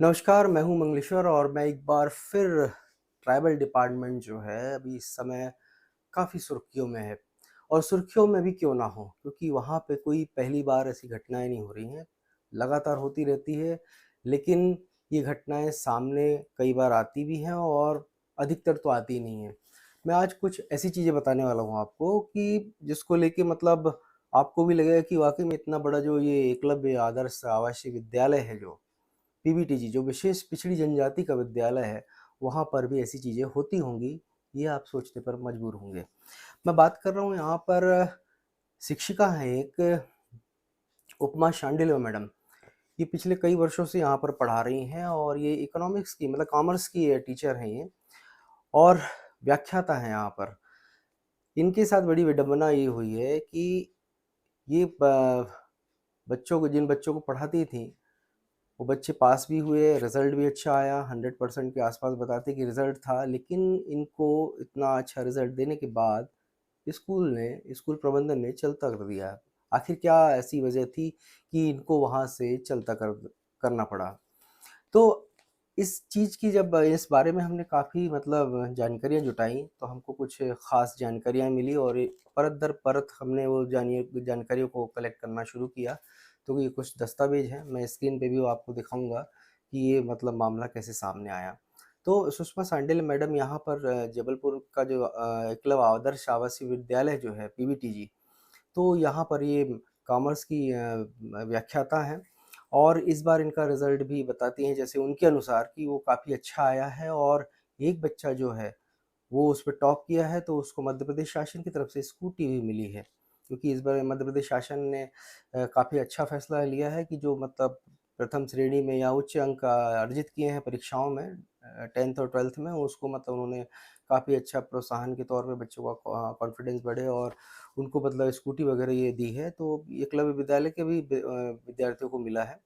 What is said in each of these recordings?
नमस्कार, मैं हूँ मंगलेश्वर और मैं एक बार फिर ट्राइबल डिपार्टमेंट जो है अभी इस समय काफ़ी सुर्खियों में है। और सुर्खियों में भी क्यों ना हो, क्योंकि वहाँ पे कोई पहली बार ऐसी घटनाएँ नहीं हो रही हैं, लगातार होती रहती है। लेकिन ये घटनाएँ सामने कई बार आती भी हैं और अधिकतर तो आती ही नहीं हैं। मैं आज कुछ ऐसी चीज़ें बताने वाला हूँ आपको कि जिसको लेके मतलब आपको भी लगेगा कि वाक़ई में इतना बड़ा जो ये एकलव्य आदर्श आवासीय विद्यालय है जो पीबीटीजी जो विशेष पिछड़ी जनजाति का विद्यालय है, वहाँ पर भी ऐसी चीज़ें होती होंगी, ये आप सोचने पर मजबूर होंगे। मैं बात कर रहा हूँ यहाँ पर शिक्षिका हैं एक उपमा शांडिल्य मैडम। ये पिछले कई वर्षों से यहाँ पर पढ़ा रही हैं और ये इकोनॉमिक्स की मतलब कॉमर्स की टीचर हैं ये और व्याख्याता हैं यहाँ पर। इनके साथ बड़ी विडंबना ये हुई है कि ये ब बच्चों को जिन बच्चों को पढ़ाती थीं वो बच्चे पास भी हुए, रिज़ल्ट भी अच्छा आया, 100% के आस-पास बताते कि रिज़ल्ट था, लेकिन इनको इतना अच्छा रिज़ल्ट देने के बाद स्कूल प्रबंधन ने चलता कर दिया। आखिर क्या ऐसी वजह थी कि इनको वहाँ से चलता करना पड़ा? तो इस चीज़ की जब इस बारे में हमने काफ़ी मतलब जानकारियाँ जुटाई, तो हमको कुछ ख़ास जानकारियाँ मिली और परत दर परत हमने वो जानकारियों को कलेक्ट करना शुरू किया। तो ये कुछ दस्तावेज़ हैं, मैं स्क्रीन पे भी वो आपको दिखाऊँगा कि ये मतलब मामला कैसे सामने आया। तो सुषमा सांडिल मैडम यहाँ पर जबलपुर का जो एकलव्य आदर्श आवासीय विद्यालय जो है पीवीटीजी, तो यहाँ पर ये कॉमर्स की व्याख्याता हैं और इस बार इनका रिज़ल्ट भी बताती हैं जैसे उनके अनुसार कि वो काफ़ी अच्छा आया है और एक बच्चा जो है वो उस पे टॉप किया है, तो उसको मध्य प्रदेश शासन की तरफ से स्कूटी भी मिली है। क्योंकि इस बार मध्य प्रदेश शासन ने काफ़ी अच्छा फैसला लिया है कि जो मतलब प्रथम श्रेणी में या उच्च अंक अर्जित किए हैं परीक्षाओं में 10th और 12th में, उसको मतलब उन्होंने काफ़ी अच्छा प्रोत्साहन के तौर पे बच्चों का कॉन्फिडेंस बढ़े और उनको मतलब स्कूटी वगैरह ये दी है। तो एकलव्य विद्यालय के भी विद्यार्थियों को मिला है।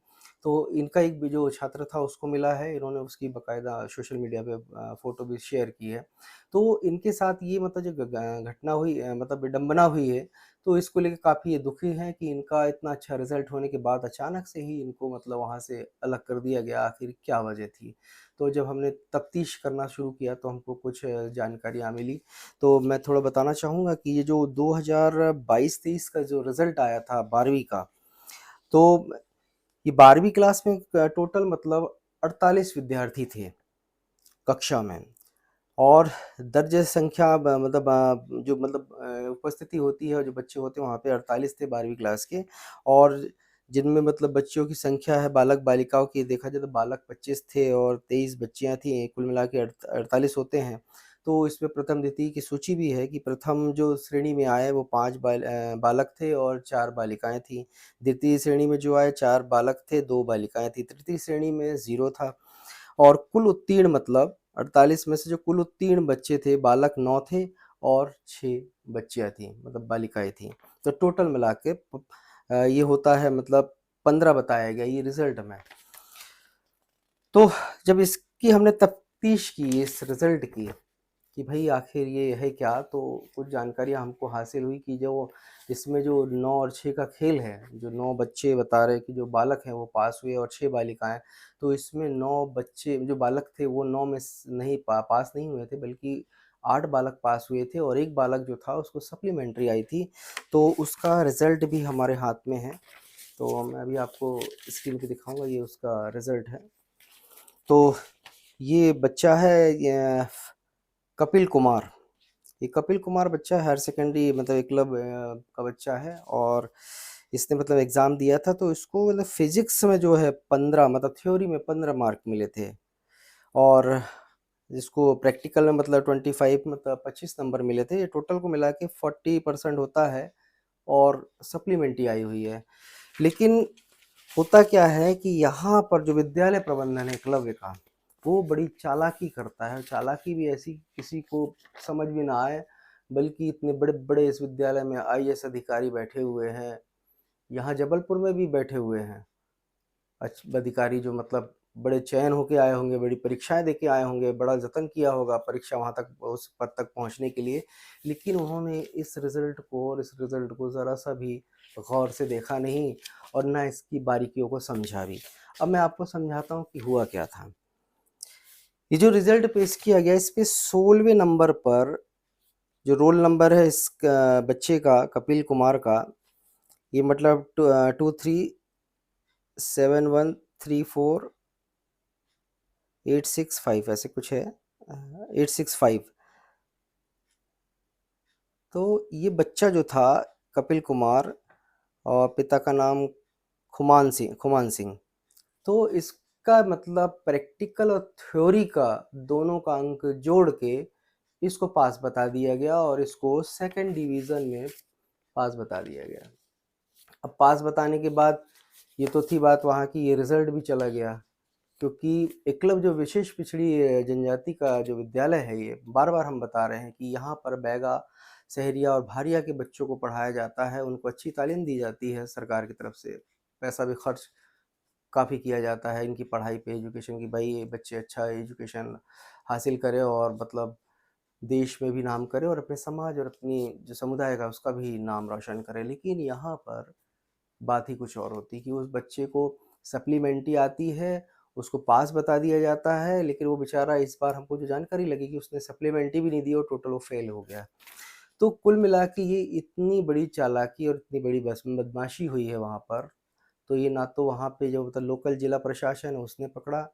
तो इनका एक भी जो छात्र था उसको मिला है, इन्होंने उसकी बाकायदा सोशल मीडिया पे फ़ोटो भी शेयर की है। तो इनके साथ ये मतलब जो घटना हुई मतलब विडंबना हुई है, तो इसको लेके काफ़ी ये दुखी हैं कि इनका इतना अच्छा रिज़ल्ट होने के बाद अचानक से ही इनको मतलब वहाँ से अलग कर दिया गया, आखिर क्या वजह थी? तो जब हमने तफ्तीश करना शुरू किया तो हमको कुछ जानकारियाँ मिली। तो मैं थोड़ा बताना चाहूँगा कि ये जो 2022-23 का जो रिज़ल्ट आया था 12वीं का, तो ये 12वीं क्लास में टोटल मतलब 48 विद्यार्थी थे कक्षा में। और दर्ज संख्या जो मतलब उपस्थिति होती है और जो बच्चे होते हैं वहाँ पे 48 थे 12वीं क्लास के और जिनमें मतलब बच्चियों की संख्या है बालक-बालिकाओं की देखा जाए तो बालक 25 थे और 23 बच्चियाँ थीं, कुल मिला के 48 होते हैं। तो इसमें प्रथम द्वितीय की सूची भी है कि प्रथम जो श्रेणी में आए वो 5 बालक थे और 4 बालिकाएँ थीं। द्वितीय श्रेणी में जो आए 4 बालक थे, 2 बालिकाएँ थीं। तृतीय श्रेणी में 0 था। और कुल उत्तीर्ण मतलब 48 में से जो कुल उत्तीर्ण बच्चे थे, बालक 9 थे और 6 बच्चियाँ थीं, मतलब बालिकाएँ थीं। तो टोटल मिला के ये होता है मतलब 15 बताया गया ये रिज़ल्ट में। तो जब इसकी हमने तफ्तीश की इस रिज़ल्ट की कि भई आखिर ये है क्या? तो कुछ जानकारियाँ हमको हासिल हुई कि जो इसमें जो 9 और 6 का खेल है, जो 9 बच्चे बता रहे हैं कि जो बालक हैं वो पास हुए और 6 बालिकाएँ, तो इसमें 9 बच्चे जो बालक थे वो 9 में स नहीं पास नहीं हुए थे बल्कि 8 बालक पास हुए थे और 1 बालक जो था उसको सप्लीमेंट्री आई थी, तो उसका रिज़ल्ट भी हमारे हाथ में है। तो मैं अभी आपको स्क्रीन पे दिखाऊँगा ये उसका रिज़ल्ट है। तो ये बच्चा है कपिल कुमार। ये कपिल कुमार बच्चा हायर सेकेंडरी मतलब एकलव्य का बच्चा है और इसने मतलब एग्ज़ाम दिया था तो इसको मतलब फ़िज़िक्स में जो है 15 मतलब थ्योरी में 15 मार्क मिले थे और जिसको प्रैक्टिकल में मतलब 25 मतलब 25 नंबर मिले थे। ये टोटल को मिला के 40% होता है और सप्लीमेंट्री आई हुई है। लेकिन होता क्या है कि यहाँ पर जो विद्यालय प्रबंधन है एकलव्य का, वो बड़ी चालाकी करता है। चालाकी भी ऐसी किसी को समझ में ना आए, बल्कि इतने बड़े-बड़े इस विद्यालय में आईएएस अधिकारी बैठे हुए हैं। यहाँ जबलपुर में भी बैठे हुए हैं अधिकारी जो मतलब बड़े चयन होके आए होंगे, बड़ी परीक्षाएँ दे के आए होंगे, बड़ा जतन किया होगा परीक्षा वहाँ तक उस पद तक पहुँचने के लिए, लेकिन उन्होंने इस रिज़ल्ट को और इस रिज़ल्ट को ज़रा-सा भी गौर से देखा नहीं और ना इसकी बारीकियों को समझा भी। अब मैं आपको समझाता हूँ कि हुआ क्या था। ये जो रिज़ल्ट पेश किया गया, इस पे 16वें नंबर पर जो रोल नंबर है इस बच्चे का, कपिल कुमार का, ये मतलब 237134 865 ऐसे कुछ है, 865। तो ये बच्चा जो था कपिल कुमार और पिता का नाम खुमान सिंह। तो इसका मतलब प्रैक्टिकल और थ्योरी का दोनों का अंक जोड़ के इसको पास बता दिया गया और इसको सेकंड डिवीज़न में पास बता दिया गया। अब पास बताने के बाद ये तो थी बात वहाँ की, ये रिज़ल्ट भी चला गया, क्योंकि एकलव्य जो विशेष पिछड़ी जनजाति का जो विद्यालय है, ये बार-बार हम बता रहे हैं कि यहाँ पर बैगा, सहरिया और भारिया के बच्चों को पढ़ाया जाता है, उनको अच्छी तालीम दी जाती है सरकार की तरफ से। पैसा भी खर्च काफ़ी किया जाता है इनकी पढ़ाई पे, एजुकेशन की, भाई ये बच्चे अच्छा एजुकेशन हासिल करें और मतलब देश में भी नाम करें और अपने समाज और अपनी जो समुदाय का उसका भी नाम रोशन करें। लेकिन यहाँ पर बात ही कुछ और होती कि उस बच्चे को सप्लीमेंट्री आती है, उसको पास बता दिया जाता है, लेकिन वो बेचारा इस बार हमको जो जानकारी लगी कि उसने सप्लीमेंट्री भी नहीं दी और टोटल वो फेल हो गया। तो कुल मिला के ये इतनी बड़ी चालाकी और इतनी बड़ी बदमाशी हुई है वहाँ पर, तो ये ना तो वहाँ पे जो मतलब लोकल जिला प्रशासन है उसने पकड़ा,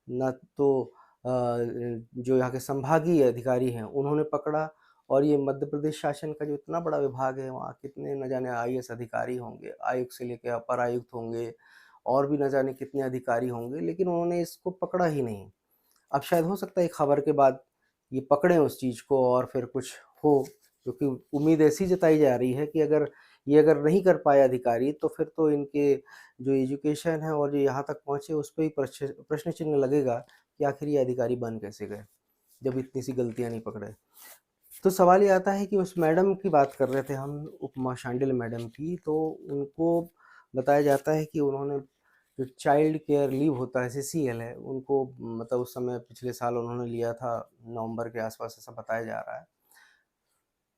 ना तो जो यहाँ के संभागीय अधिकारी हैं उन्होंने पकड़ा, और ये मध्य प्रदेश शासन का जो इतना बड़ा विभाग है, वहाँ कितने न जाने आईएएस अधिकारी होंगे, आयुक्त से लेके अपर आयुक्त होंगे और भी न जाने कितने अधिकारी होंगे, लेकिन उन्होंने इसको पकड़ा ही नहीं। अब शायद हो सकता है खबर के बाद ये पकड़ें उस चीज़ को और फिर कुछ हो, क्योंकि उम्मीद ऐसी जताई जा रही है कि अगर नहीं कर पाए अधिकारी तो फिर तो इनके जो एजुकेशन है और जो यहाँ तक पहुँचे उस पे ही प्रश्न चिन्ह लगेगा कि आखिर ये अधिकारी बन कैसे गए, जब इतनी सी गलतियाँ नहीं पकड़े। तो सवाल ये आता है कि उस मैडम की बात कर रहे थे हम, उपमा शांडिल मैडम की, तो उनको बताया जाता है कि उन्होंने जो चाइल्ड केयर लीव होता है, सीसीएल है, उनको मतलब उस समय पिछले साल उन्होंने लिया था, नवंबर के आसपास ऐसा बताया जा रहा है।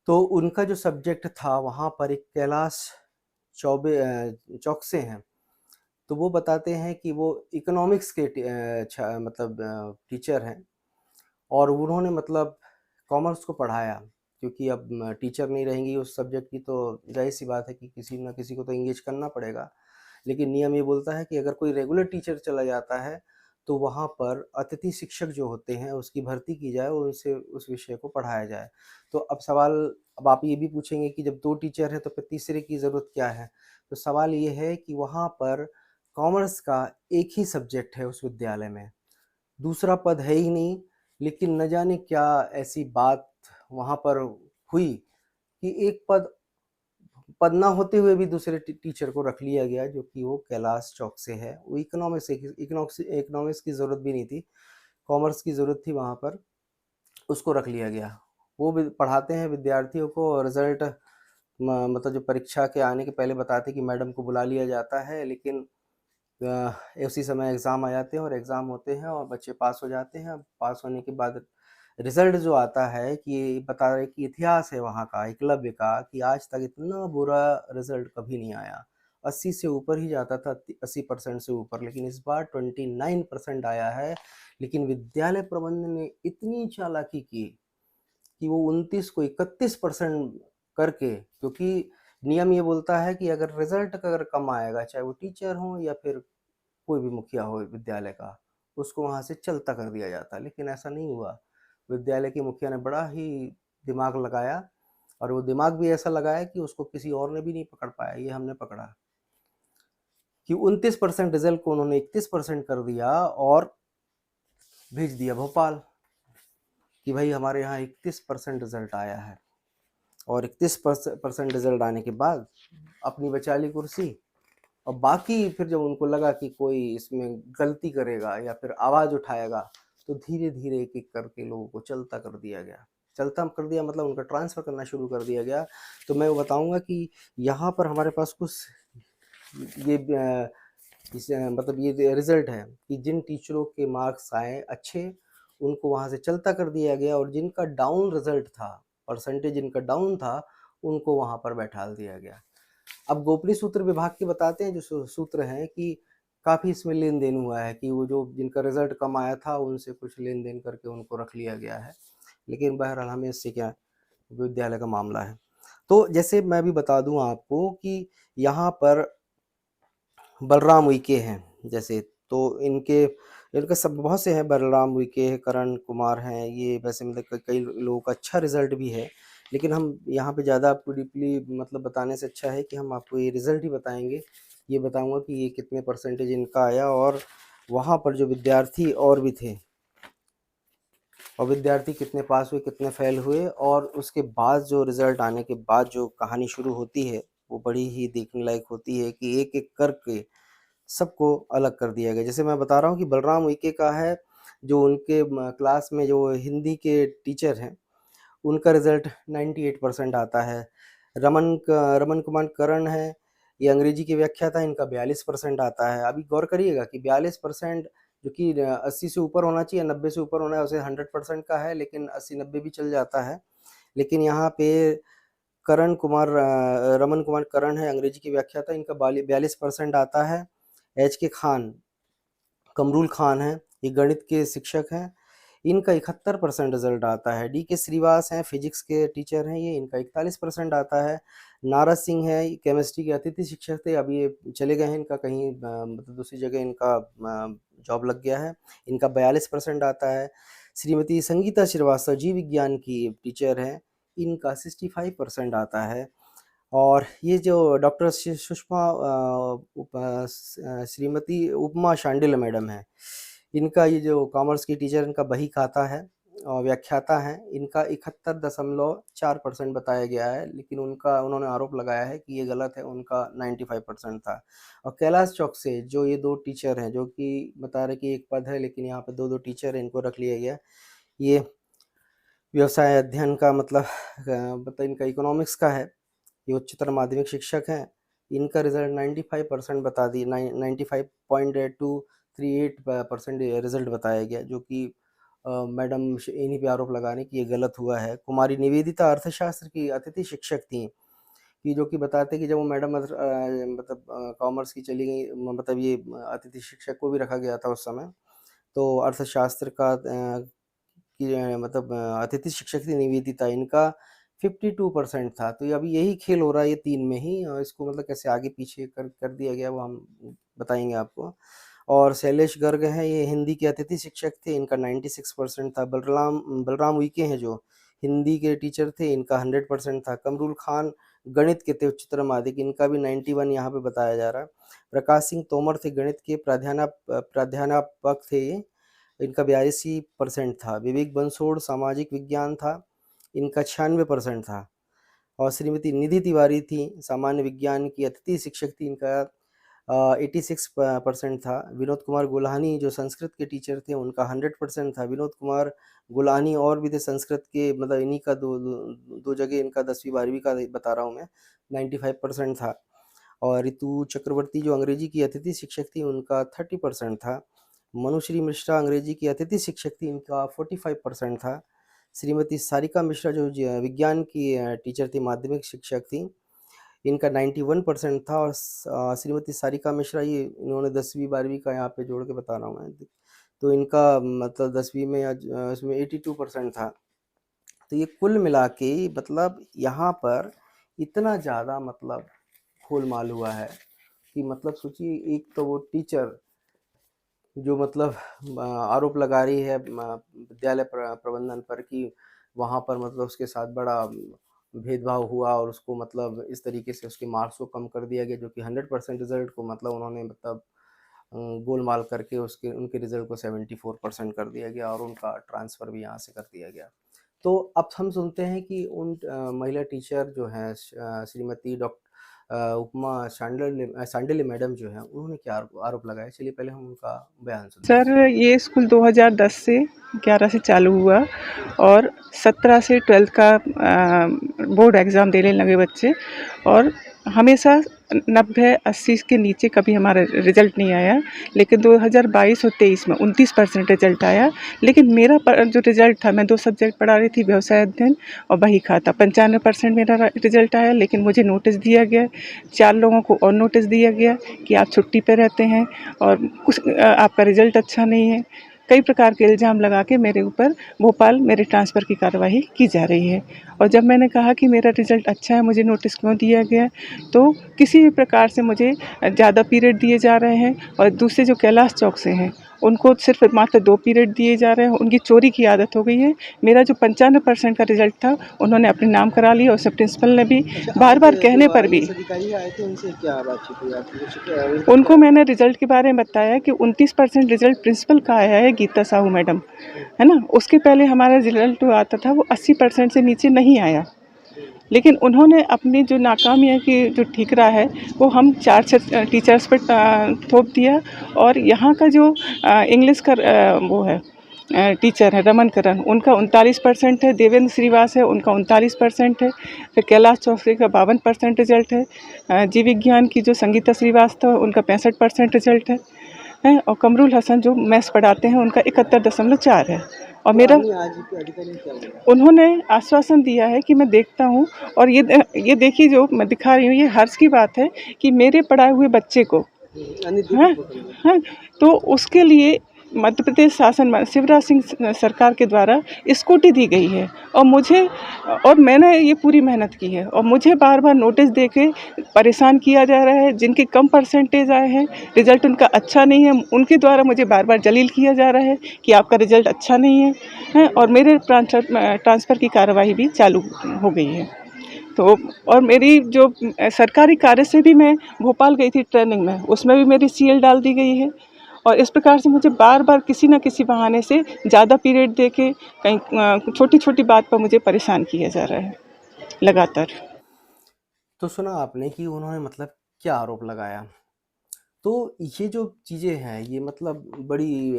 तो उनका जो सब्जेक्ट था वहाँ पर एक कैलाश चौकसे हैं, तो वो बताते हैं कि वो इकोनॉमिक्स के मतलब टीचर हैं और उन्होंने मतलब कॉमर्स को पढ़ाया, क्योंकि अब टीचर नहीं रहेंगी उस सब्जेक्ट की तो ज़ाहिर-सी बात है कि किसी न किसी को तो एंगेज करना पड़ेगा। लेकिन नियम ये बोलता है कि अगर कोई रेगुलर टीचर चला जाता है, तो वहाँ पर अतिथि शिक्षक जो होते हैं उसकी भर्ती की जाए और उनसे उस विषय को पढ़ाया जाए। तो अब आप ये भी पूछेंगे कि जब 2 टीचर हैं तो फिर तीसरे की ज़रूरत क्या है? तो सवाल ये है कि वहाँ पर कॉमर्स का एक ही सब्जेक्ट है उस विद्यालय में। दूसरा पद है ही नहीं, लेकिन न जाने क्या ऐसी बात वहाँ पर हुई कि एक पद पद ना होते हुए भी दूसरे टीचर को रख लिया गया, जो कि वो कैलाश चौक से है। वो इकोनॉमिक्स की ज़रूरत भी नहीं थी, कॉमर्स की ज़रूरत थी वहाँ पर, उसको रख लिया गया। वो भी पढ़ाते हैं विद्यार्थियों को और रिज़ल्ट मतलब जो परीक्षा के आने के पहले बताते हैं कि मैडम को बुला लिया जाता है, लेकिन उसी समय एग्ज़ाम आ जाते हैं और एग्ज़ाम होते हैं और बच्चे पास हो जाते हैं। पास होने के बाद रिज़ल्ट जो आता है कि ये बता रहे कि इतिहास है वहाँ का, एकलव्य का, कि आज तक इतना बुरा रिज़ल्ट कभी नहीं आया। 80 से ऊपर ही जाता था, 80% से ऊपर, लेकिन इस बार 29% आया है। लेकिन विद्यालय प्रबंधन ने इतनी चालाकी की कि वो 29 को 31% करके, क्योंकि नियम ये बोलता है कि अगर रिज़ल्ट अगर कम आएगा, चाहे वो टीचर हो या फिर कोई भी मुखिया हो विद्यालय का, उसको वहाँ से चलता कर दिया जाता। लेकिन ऐसा नहीं हुआ। विद्यालय के मुखिया ने बड़ा ही दिमाग लगाया और वो दिमाग भी ऐसा लगाया कि उसको किसी और ने भी नहीं पकड़ पाया, ये हमने पकड़ा कि 29% रिज़ल्ट को उन्होंने 31% कर दिया और भेज दिया भोपाल कि भाई हमारे यहाँ 31% रिज़ल्ट आया है। और 31% रिज़ल्ट आने के बाद अपनी बचा ली कुर्सी, और बाकी फिर जब उनको लगा कि कोई इसमें गलती करेगा या फिर आवाज़ उठाएगा, तो धीरे-धीरे एक-एक करके लोगों को चलता कर दिया गया। चलता कर दिया मतलब उनका ट्रांसफ़र करना शुरू कर दिया गया। तो मैं वो बताऊँगा कि यहाँ पर हमारे पास कुछ ये मतलब ये रिजल्ट है कि जिन टीचरों के मार्क्स आए अच्छे उनको वहाँ से चलता कर दिया गया, और जिनका डाउन रिजल्ट था, परसेंटेज जिनका डाउन था, उनको वहाँ पर बैठाल दिया गया। अब गोपनीय सूत्र विभाग के बताते हैं जो सूत्र हैं कि काफ़ी इसमें लेन देन हुआ है, कि वो जो जिनका रिजल्ट कम आया था उनसे कुछ लेन देन करके उनको रख लिया गया है। लेकिन बहरहाल हमें इससे क्या, विद्यालय का मामला है। तो जैसे मैं भी बता दूं आपको कि यहाँ पर बलराम उइके हैं जैसे, तो इनका सब बहुत से हैं, बलराम उइके हैं, करण कुमार हैं, ये वैसे मतलब कई लोगों का अच्छा रिजल्ट भी है। लेकिन हम यहाँ पे ज़्यादा आपको डीपली मतलब बताने से अच्छा है कि हम आपको ये रिजल्ट ही बताएंगे। ये बताऊंगा कि ये कितने परसेंटेज इनका आया, और वहाँ पर जो विद्यार्थी और भी थे, और विद्यार्थी कितने पास हुए कितने फेल हुए, और उसके बाद जो रिजल्ट आने के बाद जो कहानी शुरू होती है वो बड़ी ही देखने लायक होती है कि एक एक करके सबको अलग कर दिया गया। जैसे मैं बता रहा हूँ कि बलराम उइके का है, जो उनके क्लास में जो हिंदी के टीचर हैं उनका रिजल्ट 98% आता है। रमन कुमार करण है, ये अंग्रेजी की व्याख्या था, इनका 42% आता है। अभी गौर करिएगा कि 42%, जो कि 80 से ऊपर होना चाहिए, 90 से ऊपर होना है, उसे 100% का है, लेकिन 80-90 भी चल जाता है। लेकिन यहाँ पे रमन कुमार करण है, अंग्रेजी की व्याख्या था, इनका 42% आता है। एच के खान, कमरुल खान हैं, ये गणित के शिक्षक हैं, इनका 71% रिजल्ट आता है। डी के श्रीवास हैं, फिजिक्स के टीचर हैं, ये इनका 41% आता है। नारद सिंह है, केमिस्ट्री के अतिथि शिक्षक थे, अभी ये चले गए हैं, इनका कहीं मतलब दूसरी जगह इनका जॉब लग गया है, इनका 42% आता है। श्रीमती संगीता श्रीवास्तव जीव विज्ञान की टीचर हैं, इनका 65% आता है। और ये जो डॉक्टर सुषमा श्रीमती उपमा शांडिल्य मैडम है, इनका ये जो कॉमर्स की टीचर, इनका बही खाता है और व्याख्याता हैं, इनका 71.4% बताया गया है, लेकिन उन्होंने आरोप लगाया है कि ये गलत है, उनका 95% था। और कैलाश चौक से जो ये दो टीचर हैं, जो कि बता रहे कि एक पद है लेकिन यहाँ पे दो टीचर हैं, इनको रख लिया गया। ये व्यवसाय अध्ययन का मतलब इनका इकोनॉमिक्स का है, ये उच्चतर माध्यमिक शिक्षक हैं, इनका रिजल्ट 95% बता दी, 95.238% रिजल्ट बताया गया, जो कि मैडम इन्हीं पे आरोप लगा रही कि ये गलत हुआ है। कुमारी निवेदिता अर्थशास्त्र की अतिथि शिक्षक थी, कि जो कि बताते कि जब वो मैडम मतलब कॉमर्स की चली गई, मतलब ये अतिथि शिक्षक को भी रखा गया था उस समय, तो अर्थशास्त्र का कि मतलब अतिथि शिक्षक थी निवेदिता, इनका 52% था। तो ये अभी यही खेल हो रहा है ये 3 में ही, इसको मतलब कैसे आगे पीछे कर दिया गया वो हम बताएँगे आपको। और शैलेश गर्ग हैं, ये हिंदी के अतिथि शिक्षक थे, इनका 96% था। बलराम उइके हैं जो हिंदी के टीचर थे, इनका 100% था। कमरुल खान गणित के थे उच्चतर माध्यमिक, इनका भी 91 यहाँ पे बताया जा रहा है। प्रकाश सिंह तोमर थे, गणित के प्राध्यापक थे ये, इनका 82% था। विवेक बंसोड़ सामाजिक विज्ञान था, इनका 96% था। और श्रीमती निधि तिवारी थी, सामान्य विज्ञान की अतिथि शिक्षक थी, इनका 86% था। विनोद कुमार गुलानी जो संस्कृत के टीचर थे, उनका 100% था। विनोद कुमार गुलानी और भी थे संस्कृत के, मतलब इन्हीं का दो जगह इनका 10वीं 12वीं का बता रहा हूँ मैं, 95% था। और ऋतु चक्रवर्ती जो अंग्रेजी की अतिथि शिक्षक थी, उनका 30% था। मनुश्री मिश्रा अंग्रेजी की अतिथि शिक्षक थी, इनका 45% था। श्रीमती सारिका मिश्रा जो विज्ञान की टीचर थी, माध्यमिक शिक्षक थी, इनका 91% था। और श्रीमती सारिका मिश्रा, ये इन्होंने 10वीं 12वीं का यहाँ पे जोड़ के बता रहा हूँ मैं, तो इनका मतलब 10वीं में इसमें 82% था। तो ये कुल मिला के मतलब यहाँ पर इतना ज़्यादा मतलब गोलमाल हुआ है कि मतलब सोचिए, एक तो वो टीचर जो मतलब आरोप लगा रही है विद्यालय प्रबंधन पर कि वहाँ पर मतलब उसके साथ बड़ा भेदभाव हुआ, और उसको मतलब इस तरीके से उसके मार्क्स को कम कर दिया गया, जो कि 100% रिजल्ट को मतलब उन्होंने मतलब गोलमाल करके उसके उनके रिजल्ट को 74% कर दिया गया, और उनका ट्रांसफ़र भी यहाँ से कर दिया गया। तो अब हम सुनते हैं कि उन महिला टीचर जो हैं, श्रीमती उपमा शांडिल्य मैडम जो हैं, उन्होंने क्या आरोप लगाए। चलिए पहले हम उनका बयान सुनते हैं। सर, ये स्कूल 2010 से 11 से चालू हुआ और 17 से 12th का बोर्ड एग्ज़ाम देने लगे बच्चे, और हमेशा 90-80 के नीचे कभी हमारा रिज़ल्ट नहीं आया, लेकिन 2022 और 23 में 29% रिज़ल्ट आया। लेकिन मेरा जो रिज़ल्ट था, मैं 2 सब्जेक्ट पढ़ा रही थी, व्यवसाय अध्ययन और बही खाता। 95% मेरा रिज़ल्ट आया, लेकिन मुझे नोटिस दिया गया, 4 लोगों को और नोटिस दिया गया कि आप छुट्टी पे रहते हैं और आपका रिज़ल्ट अच्छा नहीं है। कई प्रकार के इल्ज़ाम लगा के मेरे ऊपर भोपाल मेरे ट्रांसफ़र की कार्यवाही की जा रही है। और जब मैंने कहा कि मेरा रिज़ल्ट अच्छा है, मुझे नोटिस क्यों दिया गया, तो किसी भी प्रकार से मुझे ज़्यादा पीरियड दिए जा रहे हैं। और दूसरे जो कैलाश चौक से हैं, उनको सिर्फ मात्र 2 पीरियड दिए जा रहे हैं। उनकी चोरी की आदत हो गई है। मेरा जो 95% का रिज़ल्ट था, उन्होंने अपने नाम करा लिया और सब प्रिंसिपल ने भी अच्छा, आज बार-बार कहने जो पर भी आईएएस अधिकारी आए थे उनसे क्या बातचीत हुई आपकी? कुछ उनका उनको क्या मैंने रिज़ल्ट के बारे में बताया कि 29% रिज़ल्ट प्रिंसिपल का आया है, गीता साहू मैडम, हुँ, है ना? उसके पहले हमारा रिज़ल्ट जो आता था वो 80% से नीचे नहीं आया। हुँ, लेकिन उन्होंने अपनी जो नाकामियाँ की जो ठीकरा है, वो हम 4 टीचर्स पे थोप दिया। और यहाँ का जो इंग्लिश का वो है टीचर है रमन करन, उनका 39% है। देवेंद्र श्रीवास है, उनका 39% है। फिर कैलाश चौधरी का 52% रिजल्ट है। जीव विज्ञान की जो संगीता श्रीवास्तव, उनका 65% रिजल्ट है। और कमरुल हसन जो मैथ्स पढ़ाते हैं, उनका 71.4 है। और तो मेरा आपने आज के अधिकारी ने क्या बोला? उन्होंने आश्वासन दिया है कि मैं देखता हूँ। और ये देखिए जो मैं दिखा रही हूँ, ये हर्ष की बात है कि मेरे पढ़ाए हुए बच्चे को, अनिर्दिष्ट हैं, पकड़ हैं, तो उसके लिए मध्य प्रदेश शासन शिवराज सिंह सरकार के द्वारा स्कूटी दी गई है। और मुझे, और मैंने ये पूरी मेहनत की है, और मुझे बार बार नोटिस दे के परेशान किया जा रहा है। जिनके कम परसेंटेज आए हैं, रिजल्ट उनका अच्छा नहीं है, उनके द्वारा मुझे बार बार जलील किया जा रहा है कि आपका रिजल्ट अच्छा नहीं है, और मेरे ट्रांसफ़र की कार्यवाही भी चालू हो गई है। तो और मेरी जो सरकारी कार्य से भी मैं भोपाल गई थी ट्रेनिंग में, उसमें भी मेरी सीएल डाल दी गई है। और इस प्रकार से मुझे बार बार किसी न किसी बहाने से ज़्यादा पीरियड दे के कहीं छोटी छोटी बात पर मुझे परेशान किया जा रहा है लगातार। तो सुना आपने कि उन्होंने मतलब क्या आरोप लगाया। तो ये जो चीज़ें हैं ये मतलब बड़ी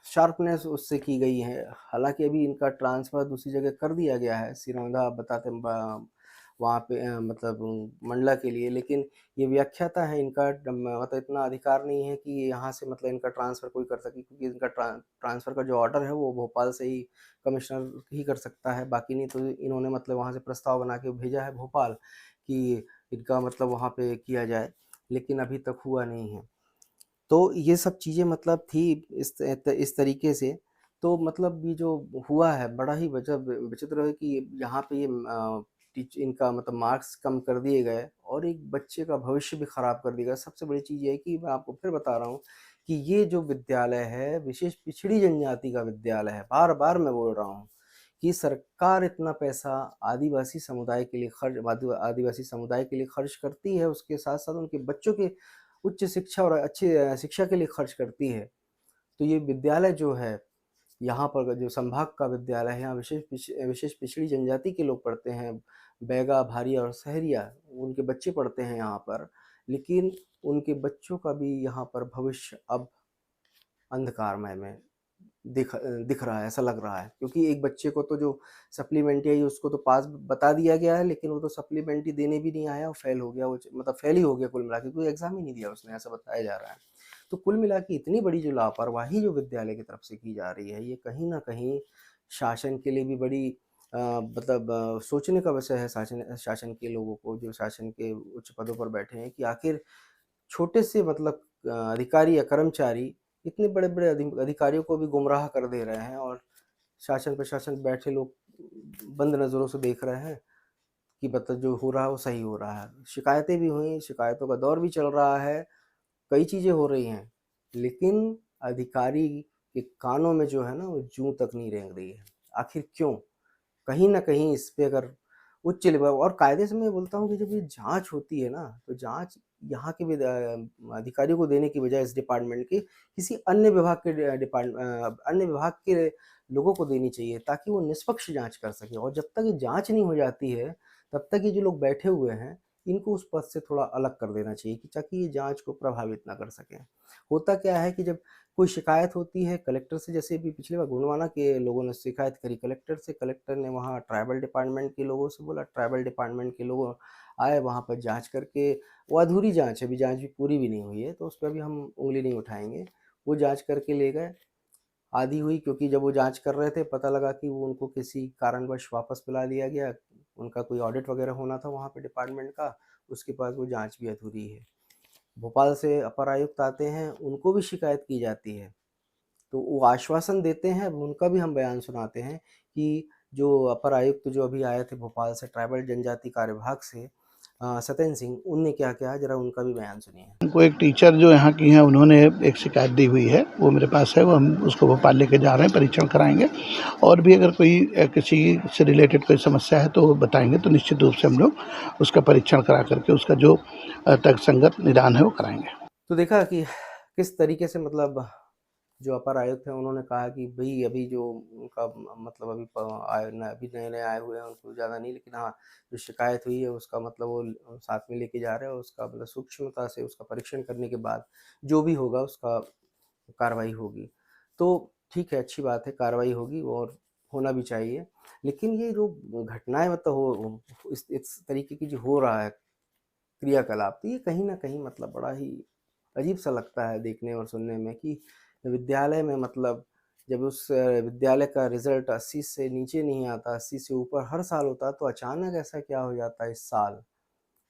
शार्पनेस उससे की गई है। हालांकि अभी इनका ट्रांसफ़र दूसरी जगह कर दिया गया है, सिरौंधा बताते वहाँ पे मतलब मंडला के लिए। लेकिन ये व्याख्याता है, इनका मतलब इतना अधिकार नहीं है कि यहाँ से मतलब इनका ट्रांसफ़र कोई कर सके, क्योंकि इनका ट्रांसफ़र का जो ऑर्डर है वो भोपाल से ही कमिश्नर ही कर सकता है। बाकी नहीं तो इन्होंने मतलब वहाँ से प्रस्ताव बना के भेजा है भोपाल कि इनका मतलब वहाँ पे किया जाए, लेकिन अभी तक हुआ नहीं है। तो ये सब चीज़ें मतलब थी इस तरीके से। तो मतलब ये जो हुआ है बड़ा ही वजब विचित्र है कि यहाँ पे ये इनका मतलब मार्क्स कम कर दिए गए और एक बच्चे का भविष्य भी ख़राब कर दिया गया। सबसे बड़ी चीज़ ये है कि मैं आपको फिर बता रहा हूँ कि ये जो विद्यालय है विशेष पिछड़ी जनजाति का विद्यालय है। बार-बार मैं बोल रहा हूँ कि सरकार इतना पैसा आदिवासी समुदाय के लिए आदिवासी समुदाय के लिए खर्च करती है, उसके साथ-साथ उनके बच्चों के उच्च शिक्षा और अच्छी शिक्षा के लिए खर्च करती है। तो ये विद्यालय जो है, यहाँ पर जो संभाग का विद्यालय है, यहाँ विशेष पिछड़ी जनजाति के लोग पढ़ते हैं। बैगा, भारिया और सहरिया उनके बच्चे पढ़ते हैं यहाँ पर। लेकिन उनके बच्चों का भी यहाँ पर भविष्य अब अंधकारमय में दिख रहा है, ऐसा लग रहा है। क्योंकि एक बच्चे को तो जो सप्लीमेंट्री आई उसको तो पास बता दिया गया है, लेकिन वो तो सप्लीमेंट्री देने भी नहीं आया और फेल हो गया। वो मतलब फेल ही हो गया कुल मिला के, कोई एग्ज़ाम ही नहीं दिया उसने, ऐसा बताया जा रहा है। तो कुल मिला के इतनी बड़ी जो लापरवाही जो विद्यालय की तरफ से की जा रही है, ये कहीं न कहीं शासन के लिए भी बड़ी मतलब सोचने का विषय है। शासन शासन के लोगों को, जो शासन के उच्च पदों पर बैठे हैं, कि आखिर छोटे से मतलब अधिकारी या कर्मचारी इतने बड़े-बड़े अधिकारियों को भी गुमराह कर दे रहे हैं, और शासन प्रशासन बैठे लोग बंद नज़रों से देख रहे हैं कि मतलब जो हो रहा है वो सही हो रहा है। शिकायतें भी हुई, शिकायतों का दौर भी चल रहा है, कई चीज़ें हो रही हैं, लेकिन अधिकारी के कानों में जो है ना वो जूँ तक नहीं रेंग रही है। आखिर क्यों? कहीं न कहीं इस पे अगर उच्च लेवल और कायदे से मैं बोलता हूँ कि जब ये जाँच होती है ना, तो जाँच यहाँ के अधिकारियों को देने की बजाय इस डिपार्टमेंट के किसी अन्य विभाग के अन्य विभाग के लोगों को देनी चाहिए, ताकि वो निष्पक्ष जाँच कर सकें। और जब तक ये जाँच नहीं हो जाती है, तब तक ये जो लोग बैठे हुए हैं, इनको उस पद से थोड़ा अलग कर देना चाहिए, कि ताकि ये जाँच को प्रभावित ना कर सकें। होता क्या है कि जब कोई शिकायत होती है कलेक्टर से, जैसे भी पिछली बार गोंडवाना के लोगों ने शिकायत करी कलेक्टर से, कलेक्टर ने वहाँ ट्राइबल डिपार्टमेंट के लोगों से बोला, ट्राइबल डिपार्टमेंट के लोगों आए वहाँ पर जाँच करके, वो अधूरी जाँच है, अभी जाँच भी पूरी भी नहीं हुई है, तो उस पे अभी हम उँगली नहीं उठाएँगे। वो जाँच करके ले गए, आधी हुई क्योंकि जब वो जाँच कर रहे थे पता लगा कि वो उनको किसी कारणवश वापस बुला लिया गया। उनका कोई ऑडिट वग़ैरह होना था वहाँ पे डिपार्टमेंट का, उसके बाद वो जाँच भी अधूरी है। भोपाल से अपर आयुक्त आते हैं, उनको भी शिकायत की जाती है। तो वो आश्वासन देते हैं, अब उनका भी हम बयान सुनाते हैं कि जो अपर आयुक्त जो अभी आए थे भोपाल से ट्राइबल जनजाति कार्य विभाग से सत्येंद्र सिंह, उनने क्या कहा ज़रा उनका भी बयान सुनिए। उनको एक टीचर जो यहाँ की हैं उन्होंने एक शिकायत दी हुई है, वो मेरे पास है, वो हम उसको भोपाल लेके जा रहे हैं, परीक्षण कराएँगे और भी अगर कोई किसी से रिलेटेड कोई समस्या है तो वो बताएँगे, तो निश्चित रूप से हम लोग उसका परीक्षण करा करके उसका जो तर्कसंगत निदान है वो कराएँगे। तो देखा कि किस तरीके से मतलब जो अपर आयुक्त हैं उन्होंने कहा कि भई अभी जो उनका मतलब अभी आए न अभी नए-नए आए हुए हैं उनको ज़्यादा नहीं, लेकिन हाँ, जो शिकायत हुई है उसका मतलब वो साथ में लेके जा रहे हैं और उसका मतलब सूक्ष्मता से उसका परीक्षण करने के बाद जो भी होगा उसका कार्रवाई होगी। तो ठीक है, अच्छी बात है, कार्रवाई होगी और होना भी चाहिए। लेकिन ये जो घटनाएँ मतलब हो इस तरीके की जो हो रहा है क्रियाकलाप, तो ये कहीं न कहीं मतलब बड़ा ही अजीब-सा लगता है देखने और सुनने में कि विद्यालय में मतलब जब उस विद्यालय का रिज़ल्ट 80 से नीचे नहीं आता, 80 से ऊपर हर साल होता है, तो अचानक ऐसा क्या हो जाता है इस साल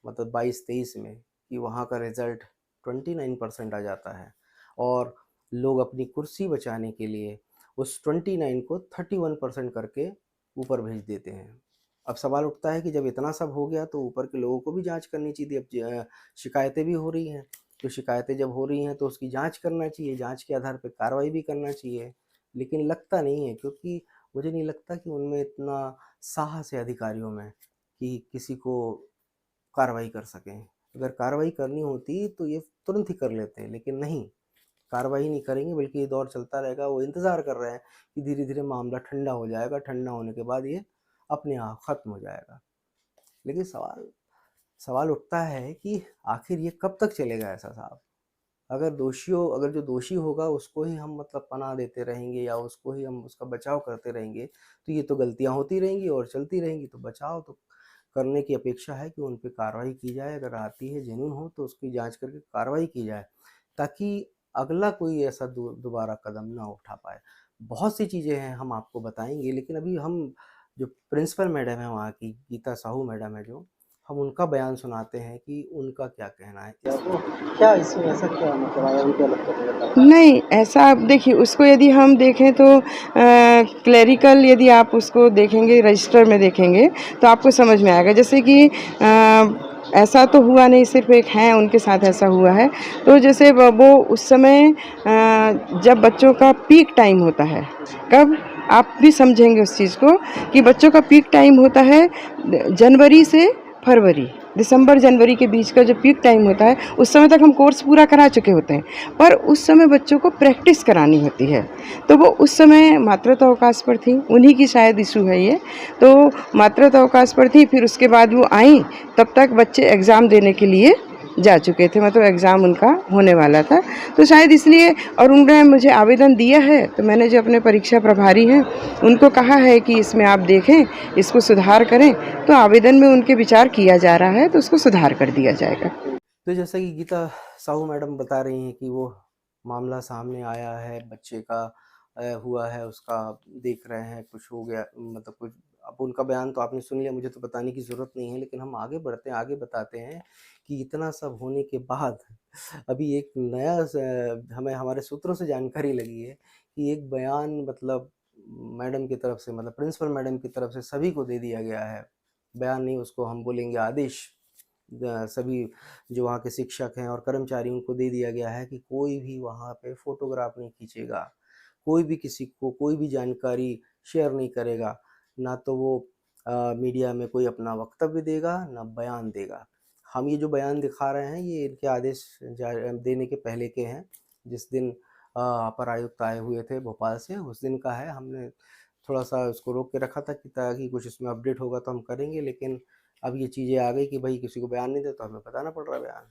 मतलब 22-23 में कि वहाँ का रिज़ल्ट 29% आ जाता है और लोग अपनी कुर्सी बचाने के लिए उस 29 को 31% करके ऊपर भेज देते हैं। अब सवाल उठता है कि जब इतना सब हो गया तो ऊपर के लोगों को भी जाँच करनी चाहिए थी। अब शिकायतें भी हो रही हैं, तो शिकायतें जब हो रही हैं तो उसकी जाँच करना चाहिए, जाँच के आधार पे कार्रवाई भी करना चाहिए। लेकिन लगता नहीं है क्योंकि मुझे नहीं लगता कि उनमें इतना साहस है अधिकारियों में कि किसी को कार्रवाई कर सकें। अगर कार्रवाई करनी होती तो ये तुरंत ही कर लेते, लेकिन नहीं, कार्रवाई नहीं करेंगे बल्कि ये दौर चलता रहेगा। वो इंतज़ार कर रहे हैं कि धीरे-धीरे मामला ठंडा हो जाएगा, ठंडा होने के बाद ये अपने आप ख़त्म हो जाएगा। लेकिन सवाल सवाल उठता है कि आखिर ये कब तक चलेगा ऐसा साहब? अगर जो दोषी होगा उसको ही हम मतलब पनाह देते रहेंगे या उसको ही हम उसका बचाव करते रहेंगे, तो ये तो गलतियाँ होती रहेंगी और चलती रहेंगी। तो बचाव तो करने की अपेक्षा है कि उन पे कार्रवाई की जाए, अगर आती है जेन्युइन हो तो उसकी जाँच करके कार्रवाई की जाए, ताकि अगला कोई ऐसा दोबारा कदम ना उठा पाए। बहुत सी चीज़ें हैं हम आपको बताएँगे, लेकिन अभी हम जो प्रिंसिपल मैडम है वहाँ की, गीता साहू मैडम है जो, हम उनका बयान सुनाते हैं कि उनका क्या कहना है इस वो पर। क्या इसमें ऐसा क्या मतलब आया उनको अलग करने का कारण? नहीं, ऐसा आप देखिए उसको यदि हम देखें तो क्लेरिकल यदि आप उसको देखेंगे रजिस्टर में देखेंगे तो आपको समझ में आएगा। जैसे कि ऐसा तो हुआ नहीं सिर्फ़ एक हैं उनके साथ ऐसा हुआ है। तो जैसे वो उस समय जब बच्चों का पीक टाइम होता है, कब आप भी समझेंगे उस चीज़ को कि बच्चों का पीक टाइम होता है जनवरी से फरवरी, दिसंबर जनवरी के बीच का जो पीक टाइम होता है उस समय तक हम कोर्स पूरा करा चुके होते हैं, पर उस समय बच्चों को प्रैक्टिस करानी होती है। तो वो उस समय मातृत्व अवकाश पर थी, उन्हीं की शायद इशू है ये। तो मातृत्व अवकाश पर थी, फिर उसके बाद वो आईं, तब तक बच्चे एग्ज़ाम देने के लिए जा चुके थे, मतलब एग्ज़ाम उनका होने वाला था। तो शायद इसलिए और उन्होंने मुझे आवेदन दिया है, तो मैंने जो अपने परीक्षा प्रभारी हैं उनको कहा है कि इसमें आप देखें, इसको सुधार करें। तो आवेदन में उनके विचार किया जा रहा है, तो उसको सुधार कर दिया जाएगा। तो जैसा कि गीता साहू मैडम बता रही हैं कि वो मामला सामने आया है, बच्चे का हुआ है, उसका देख रहे हैं, कुछ हो गया मतलब कुछ। अब उनका बयान तो आपने सुन लिया, मुझे तो बताने की ज़रूरत नहीं है, लेकिन हम आगे बढ़ते हैं, आगे बताते हैं कि इतना सब होने के बाद अभी एक नया हमें हमारे सूत्रों से जानकारी लगी है कि एक बयान मतलब मैडम की तरफ से मतलब प्रिंसिपल मैडम की तरफ से सभी को दे दिया गया है। बयान नहीं, उसको हम बोलेंगे आदेश। सभी जो वहाँ के शिक्षक हैं और कर्मचारी उनको दे दिया गया है कि कोई भी वहाँ पे फ़ोटोग्राफ नहीं खींचेगा, कोई भी किसी को कोई भी जानकारी शेयर नहीं करेगा, ना तो वो मीडिया में कोई अपना वक्तव्य देगा, ना बयान देगा। हम ये जो बयान दिखा रहे हैं ये इनके आदेश देने के पहले के हैं, जिस दिन अपर आयुक्त आए हुए थे भोपाल से, उस दिन का है। हमने थोड़ा-सा उसको रोक के रखा था कि ताकि कुछ इसमें अपडेट होगा तो हम करेंगे, लेकिन अब ये चीज़ें आ गई कि भई किसी को बयान नहीं दे तो हमें बताना पड़ रहा है बयान।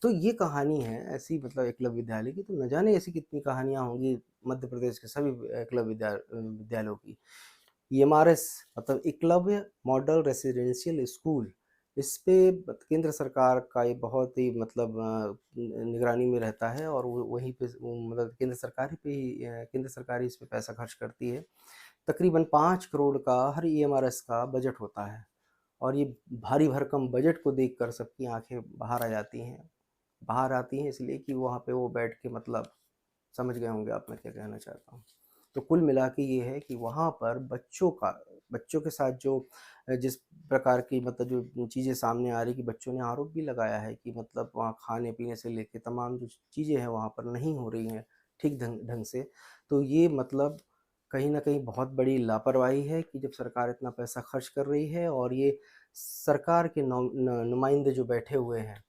तो ये कहानी है ऐसी मतलब एकलव्य विद्यालय की, तो न जाने ऐसी कितनी कहानियाँ होंगी मध्य प्रदेश के सभी एकलव्य विद्यालयों की। ईएमआरएस मतलब एकलव्य मॉडल रेसिडेंशियल स्कूल, इस पे केंद्र सरकार का ये बहुत ही मतलब निगरानी में रहता है और वो वहीं पे मतलब केंद्र सरकार ही पे ही केंद्र सरकार ही इस पे पैसा खर्च करती है। तकरीबन 5 करोड़ का हर ईएमआरएस का बजट होता है और ये भारी भरकम बजट को देखकर सबकी आँखें बाहर आ जाती हैं। बाहर आती हैं इसलिए कि वहाँ पे वो बैठ के मतलब समझ गए होंगे आप मैं क्या कहना चाहता हूँ। तो कुल मिला के ये है कि वहाँ पर बच्चों के साथ जो जिस प्रकार की मतलब जो चीज़ें सामने आ रही कि बच्चों ने आरोप भी लगाया है कि मतलब वहाँ खाने-पीने से लेके तमाम जो चीज़ें हैं वहाँ पर नहीं हो रही हैं ठीक ढंग ढंग से। तो ये मतलब कहीं न कहीं बहुत बड़ी लापरवाही है कि जब सरकार इतना पैसा खर्च कर रही है और ये सरकार के नुमाइंदे जो बैठे हुए हैं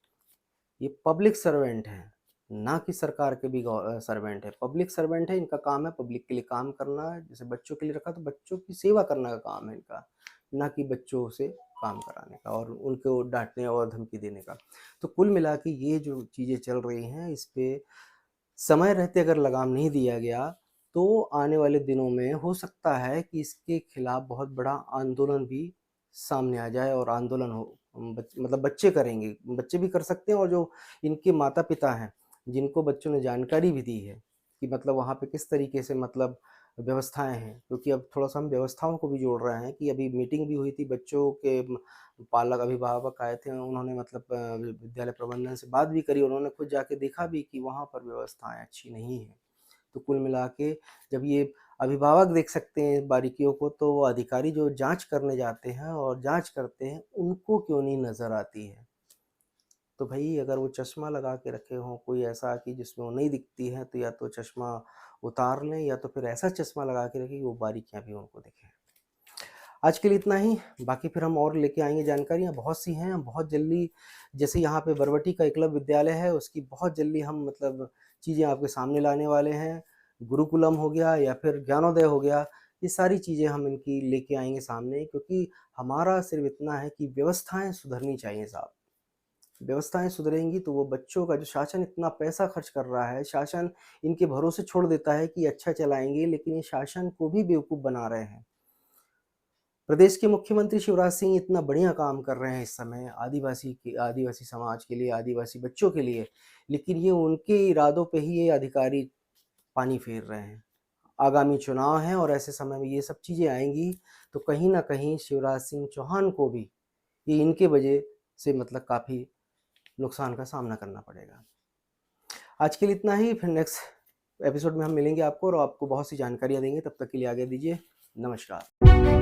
ये पब्लिक सर्वेंट हैं, ना कि सरकार के भी सर्वेंट है। पब्लिक सर्वेंट है, इनका काम है पब्लिक के लिए काम करना, जैसे बच्चों के लिए रखा तो बच्चों की सेवा करने का काम है इनका, ना कि बच्चों से काम कराने का और उनको डाँटने और धमकी देने का। तो कुल मिला के ये जो चीज़ें चल रही हैं, इस पे समय रहते अगर लगाम नहीं दिया गया, तो आने वाले दिनों में हो सकता है कि इसके खिलाफ बहुत बड़ा आंदोलन भी सामने आ जाए और आंदोलन हो मतलब बच्चे करेंगे, बच्चे भी कर सकते हैं और जो इनके माता-पिता हैं, जिनको बच्चों ने जानकारी भी दी है कि मतलब वहाँ पे किस तरीके से मतलब व्यवस्थाएँ हैं। क्योंकि अब थोड़ा-सा हम व्यवस्थाओं को भी जोड़ रहे हैं कि अभी मीटिंग भी हुई थी बच्चों के पालक अभिभावक आए थे, उन्होंने मतलब विद्यालय प्रबंधन से बात भी करी, उन्होंने खुद जाके देखा भी कि वहाँ पर व्यवस्थाएँ अच्छी नहीं हैं। तो कुल मिला के जब ये अभिभावक देख सकते हैं बारीकियों को, तो वो अधिकारी जो जाँच करने जाते हैं और जाँच करते हैं, उनको क्यों नहीं नज़र आती है? तो भई अगर वो चश्मा लगा के रखे हों, कोई ऐसा कि जिसमें वो नहीं दिखती हैं, तो या तो चश्मा उतार लें या तो फिर ऐसा चश्मा लगा के रखें कि वो बारीकियाँ भी उनको दिखें। आज के लिए इतना ही, बाकी फिर हम और लेके आएँगे जानकारियाँ, बहुत सी हैं, हम बहुत जल्दी जैसे यहाँ पे बरबटी का एकलव्य विद्यालय है, उसकी बहुत जल्दी हम मतलब चीज़ें आपके सामने लाने वाले हैं। गुरुकुलम हो गया या फिर ज्ञानोदय हो गया, ये सारी चीज़ें हम इनकी लेके आएँगे सामने क्योंकि हमारा सिर्फ़ इतना है कि व्यवस्थाएँ सुधरनी चाहिए साहब। व्यवस्थाएँ सुधरेंगी तो वो बच्चों का जो शासन इतना पैसा खर्च कर रहा है, शासन इनके भरोसे छोड़ देता है कि अच्छा चलाएँगे, लेकिन ये शासन को भी बेवकूफ़ बना रहे हैं। प्रदेश के मुख्यमंत्री शिवराज सिंह इतना बढ़िया काम कर रहे हैं इस समय आदिवासी समाज के लिए, आदिवासी बच्चों के लिए, लेकिन ये उनके इरादों पे ही ये अधिकारी पानी फेर रहे हैं। आगामी चुनाव हैं और ऐसे समय में ये सब चीज़ें आएँगी, तो कहीं न कहीं शिवराज सिंह चौहान को भी ये इनके वजह से मतलब काफ़ी नुकसान का सामना करना पड़ेगा। आज के लिए इतना ही, फिर नेक्स्ट एपिसोड में हम मिलेंगे आपको और आपको बहुत सी जानकारियाँ देंगे, तब तक के लिए आज्ञा दीजिए। नमस्कार।